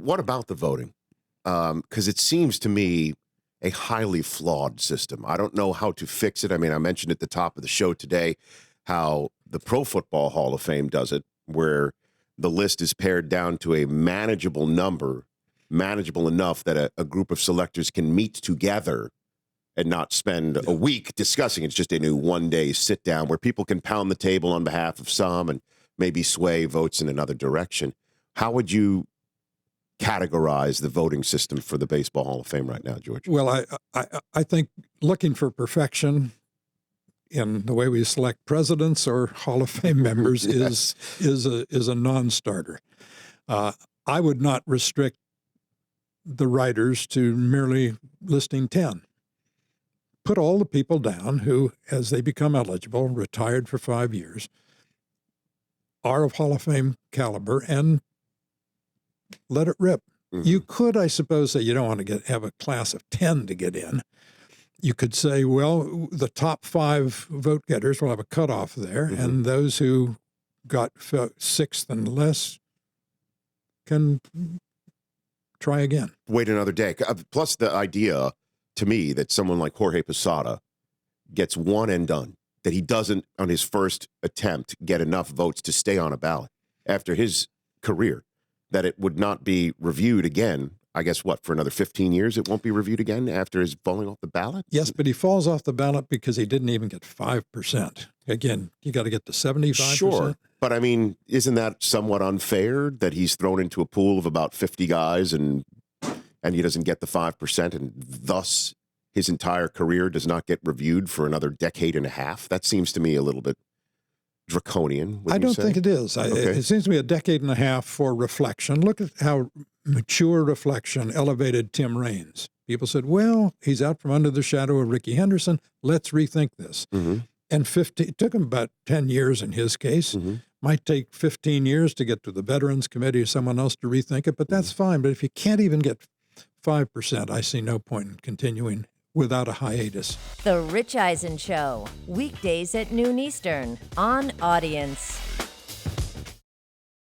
what about the voting? Because it seems to me a highly flawed system. I don't know how to fix it. I mean, I mentioned at the top of the show today how the Pro Football Hall of Fame does it, where the list is pared down to a manageable number, manageable enough that a group of selectors can meet together and not spend a week discussing. It's just a new one-day sit-down where people can pound the table on behalf of some and maybe sway votes in another direction. How would you categorize the voting system for the Baseball Hall of Fame right now, George? Well, I think looking for perfection in the way we select presidents or Hall of Fame members Yes. is a non-starter. I would not restrict the writers to merely listing 10. Put all the people down who, as they become eligible, retired for 5 years, are of Hall of Fame caliber, and let it rip. Mm-hmm. You could, I suppose, say you don't want to have a class of 10 to get in. You could say, well, the top 5 vote getters will have a cutoff there, and those who got 6th and less can try again. Wait another day. Plus the idea, to me, that someone like Jorge Posada gets one and done, that he doesn't, on his first attempt, get enough votes to stay on a ballot after his career, that it would not be reviewed again. I guess, for another 15 years it won't be reviewed again after his falling off the ballot? Yes, but he falls off the ballot because he didn't even get 5%. Again, you got to get to 75%. Sure, but I mean, isn't that somewhat unfair that he's thrown into a pool of about 50 guys and he doesn't get the 5%, and thus his entire career does not get reviewed for another decade and a half? That seems to me a little bit draconian. I don't think it is. It seems to me a decade and a half for reflection. Look at how mature reflection elevated Tim Raines. People said, well, he's out from under the shadow of Rickey Henderson. Let's rethink this. Mm-hmm. And it took him about 10 years in his case. Mm-hmm. Might take 15 years to get to the Veterans Committee or someone else to rethink it, but that's fine. But if you can't even get 5%, I see no point in continuing without a hiatus. The Rich Eisen Show, weekdays at noon Eastern on Audience.